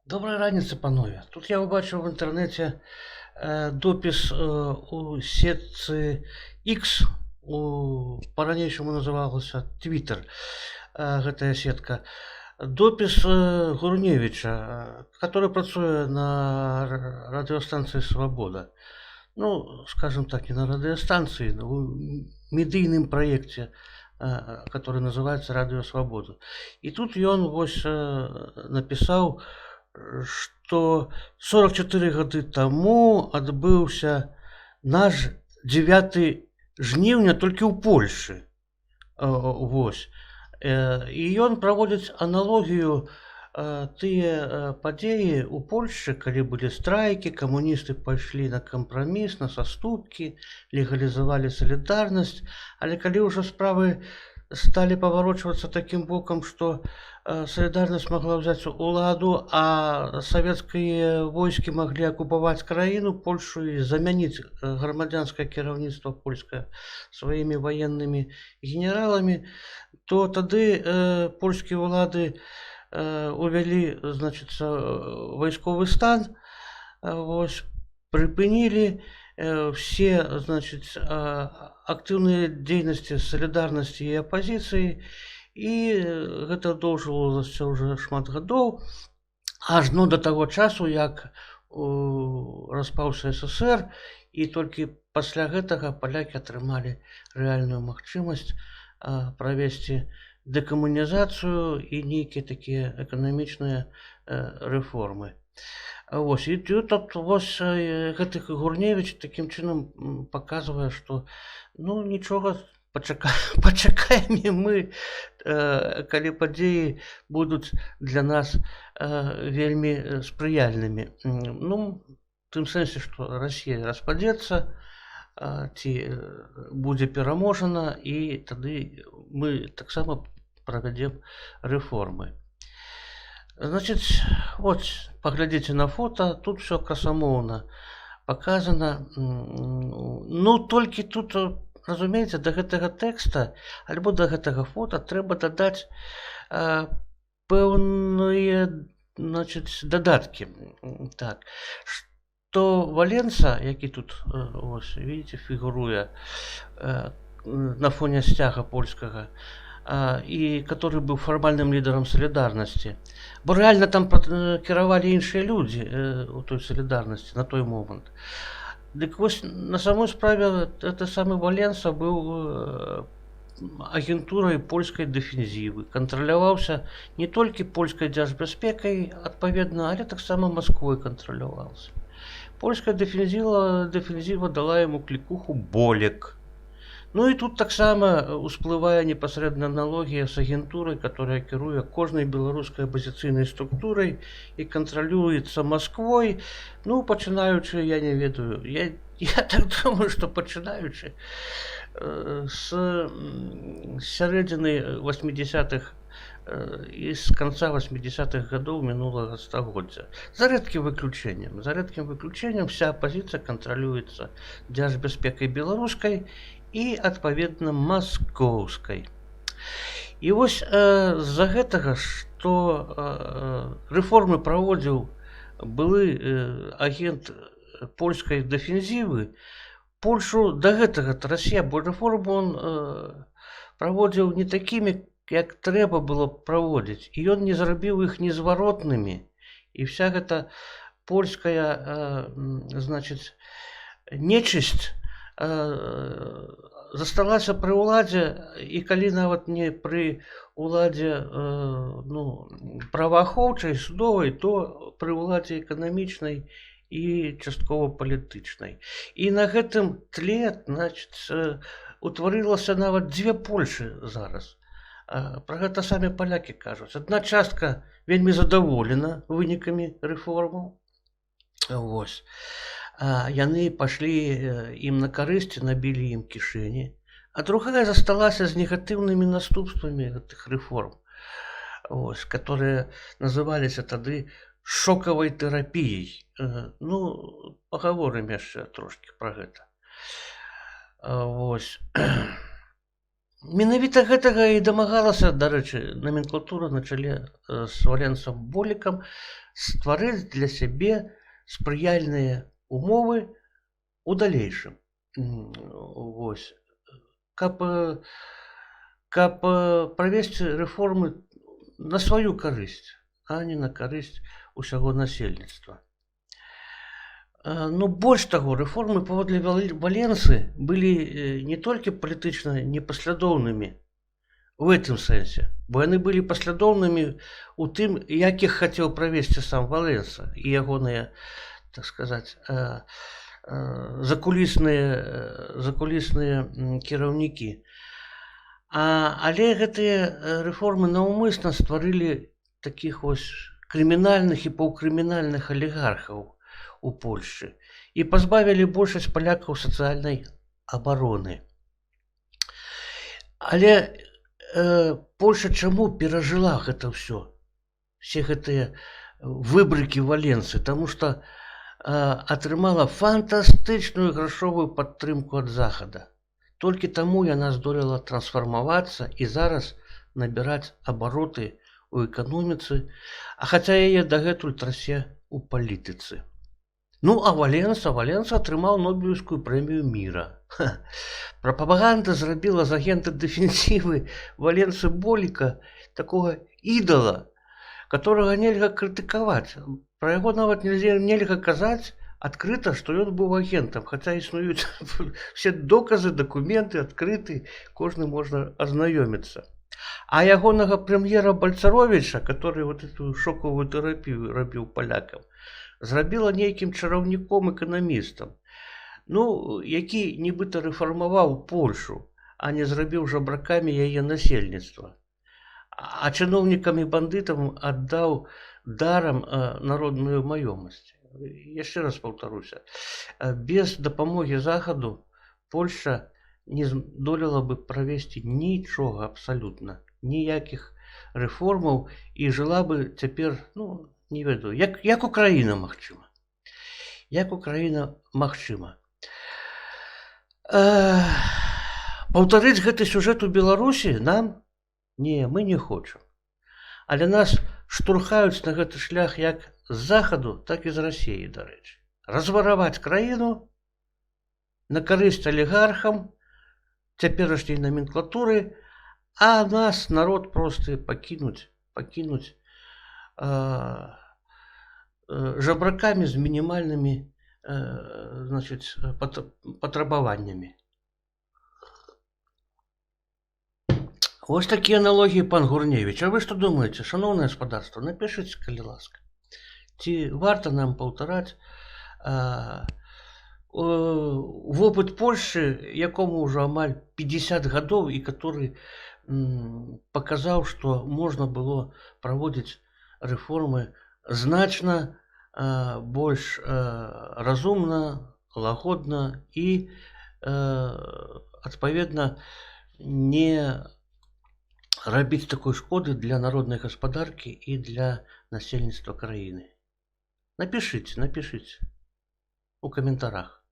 Доброй раніцы, панове. Тут я убачыў в інтэрнэце допіс у сетцы X, па-ранейшаму называлася Twitter, гэтая сетка. Допіс Гурневіча, который працуе на радыёстанцыі «Свабода». Ну, скажем так, не на радыёстанцыі, но у медыйным праекце, который называется «Радыё Свабода». І тут ён вось напісаў, што 44 гады таму адбыўся наш 9 жніўня толькі ў Польшы. Вось. І ён праводзіць аналогію тыя падзеі ў Польшчы, калі былі страйкі, камуністы пайшлі на кампраміс, на саступкі, легалізавалі салідарнасць, але калі ўжо справы сталі паварочвацца такім бокам, што салідарнасць магла ўзяць уладу, а савецкія войскі маглі акупаваць краіну, Польшу і замяніць грамадзянскае кіраўніцтва польскае сваімі ваеннымі генераламі, то тады польскія ўлады увялі, значыцца, вайсковы стан, вось, прыпынілі все, значыць, актыўныя дзейнасці салідарнасці і апазіцыі, і гэта доўжылася ўжо шмат гадоў, ажно да таго часу, як распаўся СССР, і толькі пасля гэтага палякі атрымалі рэальную магчымасць правесці дэкамунізацыю і нейкія такія эканамічныя рэформы. Вось, і тут вось гэты Гурневіч такім чынам паказвае, што ну нічога, пачакаем і мы, калі падзеі будуць для нас вельмі спрыяльнымі. Ну, в тым сэнсе, што Расія распадзецца, ці будзе пераможана, і тады мы таксама правядзем рэформы. Значыць, вот, паглядзіце на фота, тут все красамоўна паказана. Ну, толькі тут, разумееце, да гэтага тэкста альбо да гэтага фота трэба дадаць пэўныя, значыць, дадаткі. Так, што Валенса, які тут, ось, видите, фігуруе на фоне сцяга польскага, і который быў фармальным лідарам салідарнасці, бо рэальна там кіравалі іншыя людзі у той салідарнасці на той момант. Дык вось на самой справе гэты самы Валенса быў агентурай польскай дэфензівы, кантраляваўся не толькі польскай дзяржбяспекай, адпаведна, але таксама Масквой кантраляваўся. Польская дэфензіва дала яму клікуху «Болек». Ну і тут таксама усплывае непасрэдна аналогія з агентурай, которая кіруе кожнай беларускай апазіцыйнай структурай і кантралюецца Масквой. Ну, пачынаючы, я не ведаю, я так думаю, што пачынаючы з сярэдзіны 80-х і з канца 80-х гадоў мінулага стагоддзя. За рэдкім выключэннем вся апазіцыя кантралюецца дзяржбяспекай беларускай і, адпаведна, маскоўскай. І вось з-за гэтага, што рэформы праводзіў былы агент польскай дэфензівы, Польшу да гэтага Расія, бо рэформы он праводзіў не такімі, як трэба было праводзіць, і ён не зрабіў іх незваротнымі, і вся гэта польская, значыць, нечысць засталася пры ўладзе, і калі нават не пры ўладзе праваахоўчай, судовай, то пры ўладзе эканамічнай і часткова палітычнай. І на гэтым тле, значыць, утварылася нават дзве Польшы зараз. Пра гэта самі палякі кажуць. Адна частка вельмі задаволена вынікамі рэформаў. Вось. Яны пашлі ім на карысць, набілі ім кішэні, а другая засталася з негатыўнымі наступствамі гэтых рэформ, которые называліся тады шокавай тэрапіяй. Ну, пагаворым яшчэ трошкі пра гэта. Вось. Менавіта гэтага і дамагалася, дарэчы, номенклатура на чале з Валенсам Болікам стварыць для сябе спрыяльныя умовы у далейшым. Вось. Каб правесці рэформы на сваю карысць, а не на карысць усяго насельніцтва. Ну, больш таго, рэформы паводле Валенсы былі не толькі палітычна непаслядоўнымі в гэтым сэнсе, бо яны былі паслядоўнымі ў тым, як іх хацеў правесці сам Валенса і ягоныя, так сказаць, закулісныя кіраўнікі. Але гэтыя рэформы наўмысна стварылі такіх вось крымінальных і паўкрымінальных алігархаў у Польшчы і пазбавілі большасць палякаў сацыяльнай абароны. Але Польша чаму перажыла гэта ўсё? Все гэтыя выбрыкі Валенсы, таму што атрымала фантастычную грашовую падтрымку ад захада. Толькі таму яна здолела трансфармавацца і зараз набіраць абароты ў эканоміцы, а хаця яе дагэтуль трасе ў палітыцы. Ну, а Валенса атрымаў Нобелеўскую прэмію міра. Прапаганда зрабіла з агента дэфенсівы Валенсы Боліка такога ідала, которого нельга крытыкаваць. Пра яго нават нельга казаць адкрыта, што ён быў агентам, хаця існуюць все доказы, дакументы адкрыты, кожны можна азнаёміцца. А ягонага прэм'ера Бальцаровіча, который вот эту шоковую тэрапію рабіў палякам, зрабіла нейкім чараўніком-эканамістам, ну, які нібыта рэфармаваў Польшу, а не зрабіў жабракамі яе насельніцтва. А чыноўнікам і бандытам аддаў дарам народную маёмасць. Яшчэ раз паўтаруся, без дапамогі захаду Польша не здолела бы правесці нічога абсалютна, ніякіх рэформаў і жыла бы цяпер, ну, не ведаю, як Украіна магчыма. Як Украіна магчыма. Паўтарыць гэты сюжэт у Беларусі нам? Не, мы не хочам. Але нас штурхаюць на гэты шлях як з захаду, так і з Расіі, дарэчы. Развараваць краіну на карысць алігархам, цяперашняй номенклатуры, а нас, народ, просты пакінуць жабракамі з мінімальнымі патрабаваннямі. Вось такія аналогіі, пан Гурневіч. А вы што думаеце, шаноўнае гаспадарства? Напішыце, калі ласка. Ці варта нам паўтараць вопыт Польшчы, якому ўжо амаль 50 гадоў і который паказаў, што можна было праводзіць рэформы значна больш разумна, лагодна і, адпаведна, не рабіць такой шкоды для народнай гаспадаркі і для насельніцтва краіны. Напішыце у каментарах.